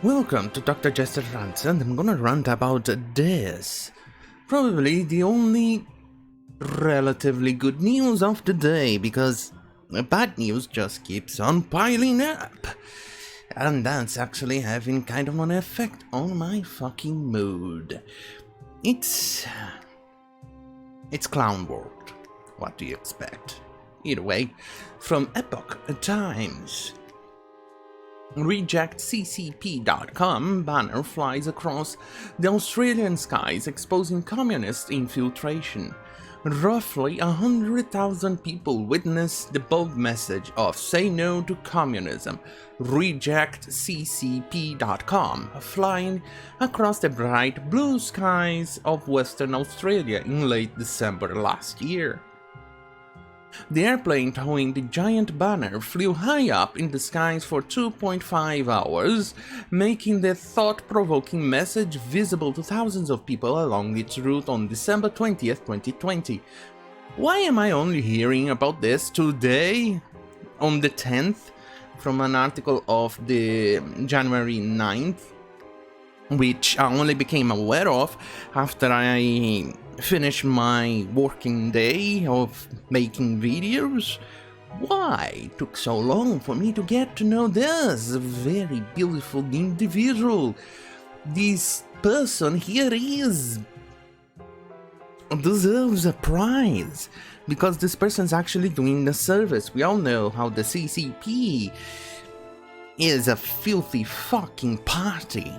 Welcome to Dr. Jester Rants, and I'm gonna rant about this. Probably the only relatively good news of the day, because bad news just keeps on piling up. And that's actually having kind of an effect on my fucking mood. It's Clown World. What do you expect? Either way, from Epoch Times. RejectCCP.com banner flies across the Australian skies exposing communist infiltration. Roughly 100,000 people witnessed the bold message of "Say no to communism." RejectCCP.com flying across the bright blue skies of Western Australia in late December last year. The airplane towing the giant banner flew high up in the skies for 2.5 hours, making the thought-provoking message visible to thousands of people along its route on December 20th, 2020. Why am I only hearing about this today, on the 10th, from an article of the January 9th, which I only became aware of after I finished my working day of making videos? Why it took so long for me to get to know this very beautiful individual? This person here deserves a prize, because this person's actually doing the service. We all know how the CCP is a filthy fucking party.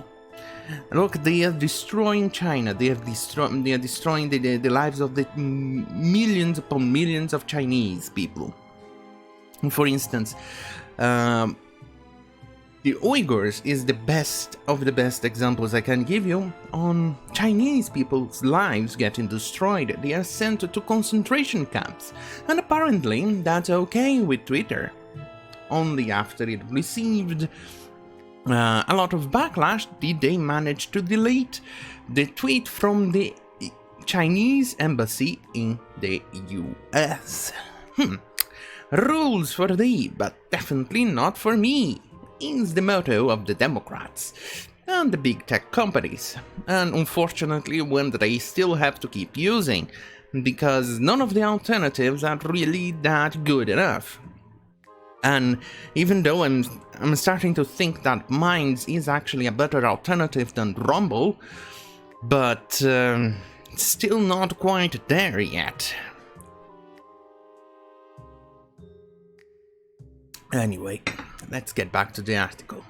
Look, they are destroying China. They are destroying the lives of the millions upon millions of Chinese people. For instance, the Uyghurs is the best of the best examples I can give you on Chinese people's lives getting destroyed. They are sent to concentration camps, and apparently that's okay with Twitter. Only after it received a lot of backlash did they manage to delete the tweet from the Chinese embassy in the US. Rules for thee, but definitely not for me, is the motto of the Democrats and the big tech companies, and unfortunately one that I still have to keep using, because none of the alternatives are really that good enough. And even though I'm starting to think that Minds is actually a better alternative than Rumble, but still not quite there yet. Anyway, let's get back to the article.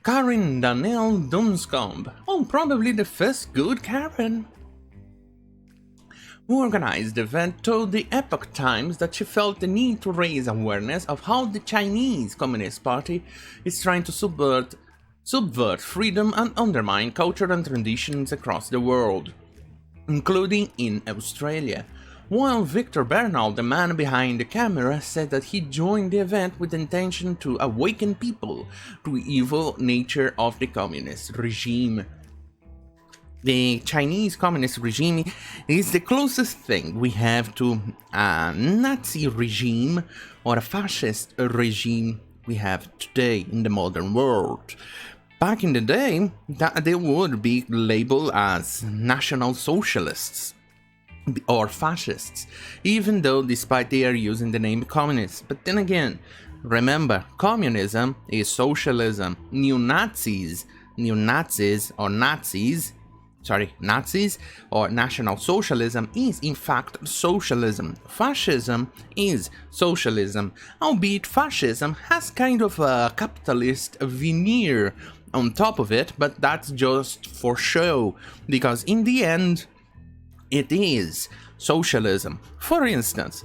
Karen Danielle Dunscombe, probably the first good Karen, who organized the event, told the Epoch Times that she felt the need to raise awareness of how the Chinese Communist Party is trying to subvert freedom and undermine culture and traditions across the world, including in Australia. While Victor Bernal, the man behind the camera, said that he joined the event with the intention to awaken people to the evil nature of the communist regime. The Chinese Communist regime is the closest thing we have to a Nazi regime or a fascist regime we have today in the modern world. Back in the day, they would be labeled as National Socialists or Fascists, even though despite they are using the name Communist. But then again, remember, communism is socialism. Nazis or National Socialism is in fact socialism. Fascism is socialism, albeit fascism has kind of a capitalist veneer on top of it, but that's just for show, because in the end, it is socialism. For instance,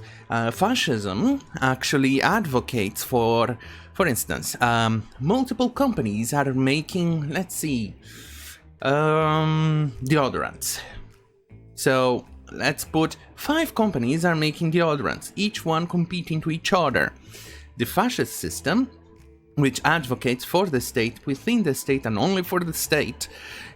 fascism actually advocates for instance, multiple companies are making, let's see, deodorants. So let's put 5 companies are making deodorants, each one competing to each other. The fascist system, which advocates for the state, within the state and only for the state,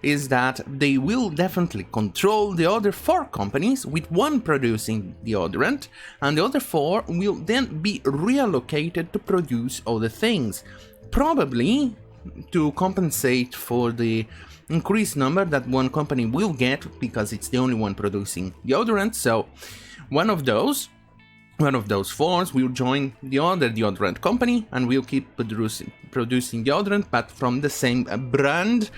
is that they will definitely control the other 4 companies, with one producing deodorant, and the other 4 will then be reallocated to produce other things. Probably to compensate for the increased number that one company will get because it's the only one producing deodorant. So one of those fours will join the other deodorant company and will keep producing deodorant, but from the same brand.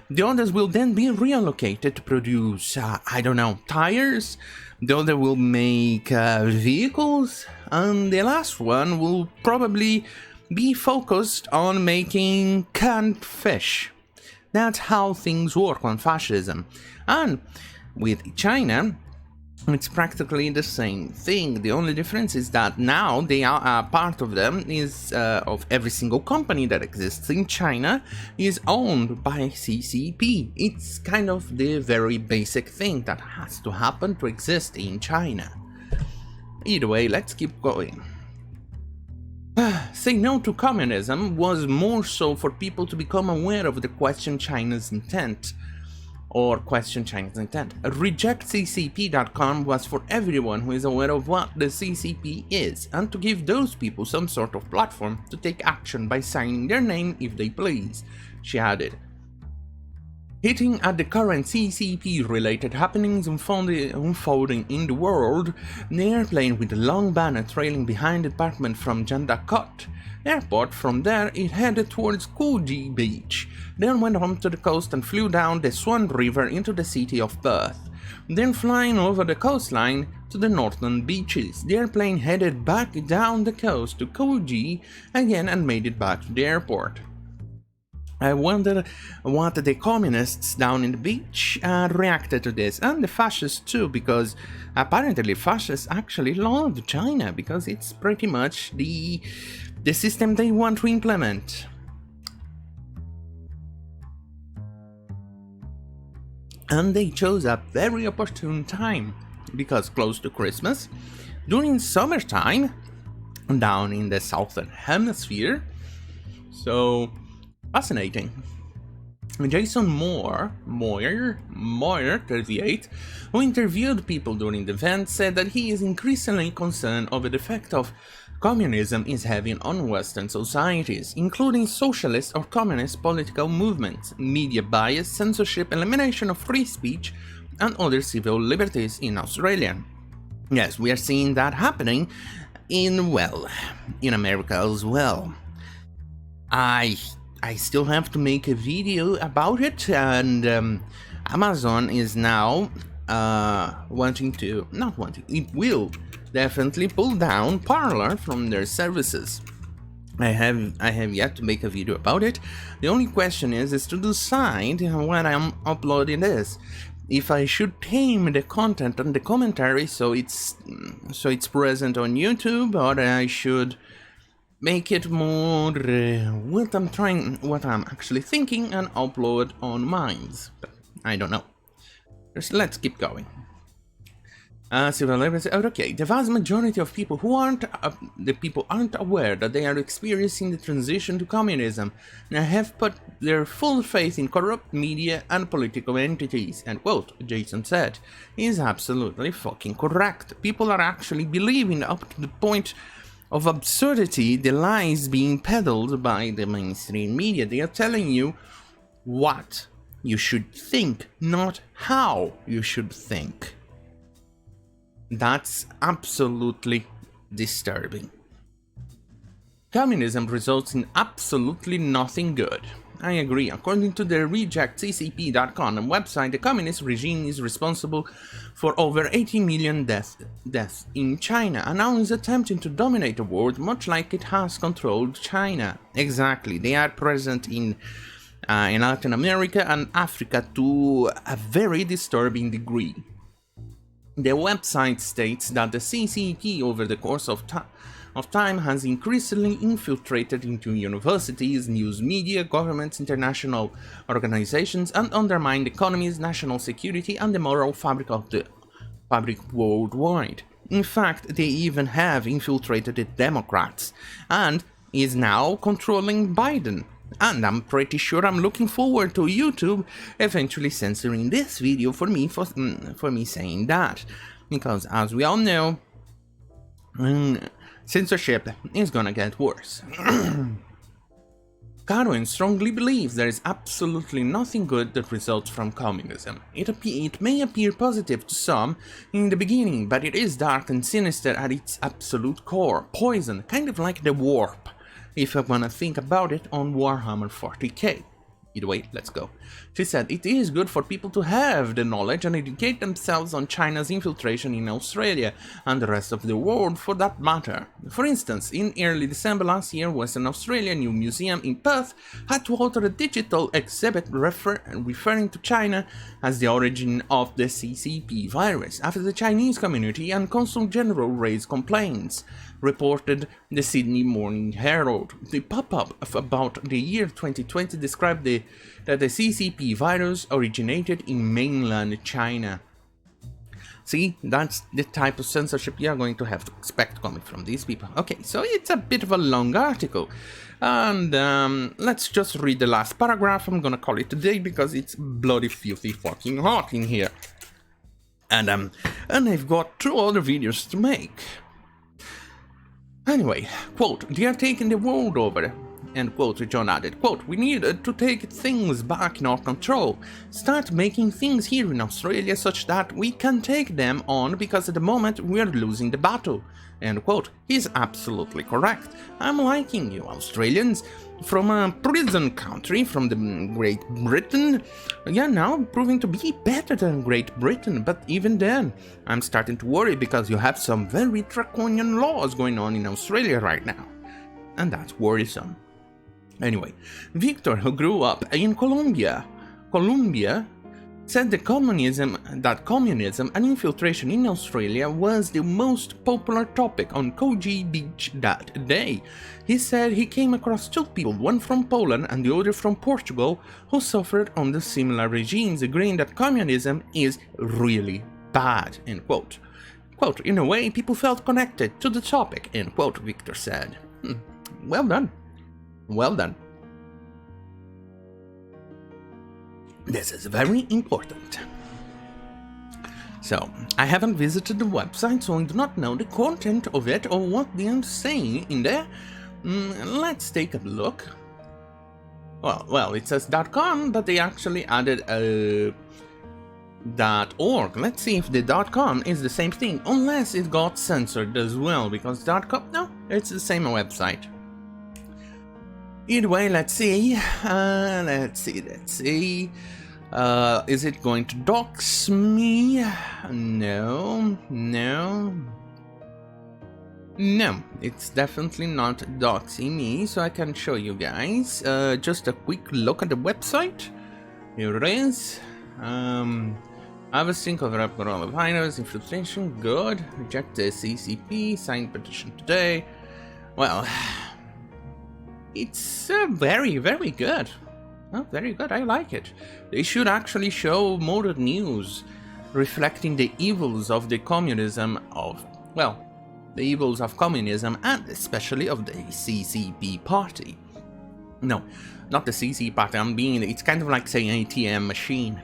The others will then be reallocated to produce, I don't know, tires. The other will make vehicles, and the last one will probably be focused on making canned fish. That's how things work on fascism. And with China, it's practically the same thing. The only difference is that now they are part of them is of every single company that exists in China is owned by CCP. It's kind of the very basic thing that has to happen to exist in China. Either way, let's keep going. Say no to communism was more so for people to become aware of the question China's intent. RejectCCP.com was for everyone who is aware of what the CCP is, and to give those people some sort of platform to take action by signing their name if they please, she added. Hitting at the current CCP-related happenings unfolding in the world, the airplane with a long banner trailing behind the department from Jandakot Airport. From there, it headed towards Koji Beach, then went on to the coast and flew down the Swan River into the city of Perth. Then flying over the coastline to the northern beaches, the airplane headed back down the coast to Koji again and made it back to the airport. I wonder what the communists down in the beach reacted to this, and the fascists too, because apparently fascists actually love China, because it's pretty much the system they want to implement. And they chose a very opportune time, because close to Christmas, during summertime, down in the southern hemisphere, so fascinating. Jason Moyer, 38, who interviewed people during the event, said that he is increasingly concerned over the effect of communism is having on Western societies, including socialist or communist political movements, media bias, censorship, elimination of free speech, and other civil liberties in Australia. Yes, we are seeing that happening in America as well. I still have to make a video about it, and Amazon is now it will definitely pull down Parler from their services. I have yet to make a video about it. The only question is to decide when I'm uploading this, if I should tame the content and the commentary so it's present on YouTube, or I should make it more what I'm actually thinking and upload on Minds. But I don't know. Let's keep going. Okay, the vast majority of people who aren't aware that they are experiencing the transition to communism and have put their full faith in corrupt media and political entities, and quote, Jason said, is absolutely fucking correct. People are actually believing up to the point of absurdity the lies being peddled by the mainstream media. They are telling you what you should think, not how you should think. That's absolutely disturbing. Communism results in absolutely nothing good. I agree. According to the RejectCCP.com website, the communist regime is responsible for over 80 million deaths in China, and now is attempting to dominate the world, much like it has controlled China. Exactly. They are present in Latin America and Africa to a very disturbing degree. The website states that the CCP, over the course of time, has increasingly infiltrated into universities, news media, governments, international organizations, and undermined economies, national security, and the moral fabric of the fabric worldwide. In fact, they even have infiltrated the Democrats, and is now controlling Biden. And I'm pretty sure I'm looking forward to YouTube eventually censoring this video for me saying that, because as we all know, censorship is gonna get worse. Carwin strongly believes there is absolutely nothing good that results from communism. It may appear positive to some in the beginning, but it is dark and sinister at its absolute core. Poison, kind of like the warp, if I wanna think about it on Warhammer 40k. Either way, let's go. She said, it is good for people to have the knowledge and educate themselves on China's infiltration in Australia and the rest of the world for that matter. For instance, in early December last year, Western Australia New Museum in Perth had to alter a digital exhibit referring to China as the origin of the CCP virus after the Chinese community and Consul General raised complaints, reported the Sydney Morning Herald. The pop-up of about the year 2020 described that the CCP virus originated in mainland China. See, that's the type of censorship you are going to have to expect coming from these people. Okay, so it's a bit of a long article, and let's just read the last paragraph. I'm gonna call it today because it's bloody filthy fucking hot in here. And I've got 2 other videos to make. Anyway, quote, they are taking the world over, end quote. John added, quote, we need to take things back in our control, start making things here in Australia such that we can take them on, because at the moment we are losing the battle, end quote. He's absolutely correct. I'm liking you Australians. From a prison country, from the Great Britain, yeah, now proving to be better than Great Britain, but even then, I'm starting to worry because you have some very draconian laws going on in Australia right now, and that's worrisome. Anyway, Victor, who grew up in Colombia, said that communism and infiltration in Australia was the most popular topic on Koji Beach that day. He said he came across 2 people, one from Poland and the other from Portugal, who suffered under similar regimes, agreeing that communism is really bad, end quote. Quote, in a way, people felt connected to the topic, end quote, Victor said. Well done. Well done. This is very important. So, I haven't visited the website, so I do not know the content of it or what they are saying in there. Let's take a look. Well, it says .com, but they actually added a .org. Let's see if the .com is the same thing, unless it got censored as well, because .com, no, it's the same website. Either way, let's see. Is it going to dox me? No, it's definitely not doxing me, so I can show you guys. Just a quick look at the website. Here it is. Harvesting cover up coronavirus, infiltration, good. Reject the CCP, sign petition today. Well, it's very, very good. Oh, very good, I like it. They should actually show more news reflecting the evils of the communism the evils of communism and especially of the CCP party. No, not the CCP party, it's kind of like saying ATM machine,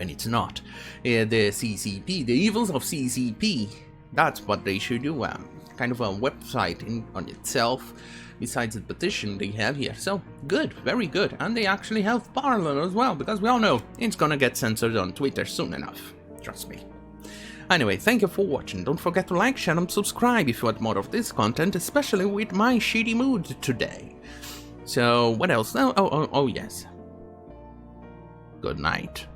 and it's not. The CCP, the evils of CCP, that's what they should do, kind of a website on itself, besides the petition they have here. So, good, very good, and they actually have Parler as well, because we all know it's gonna get censored on Twitter soon enough, trust me. Anyway, thank you for watching. Don't forget to like, share and subscribe if you want more of this content, especially with my shitty mood today. So, what else? Oh yes. Good night.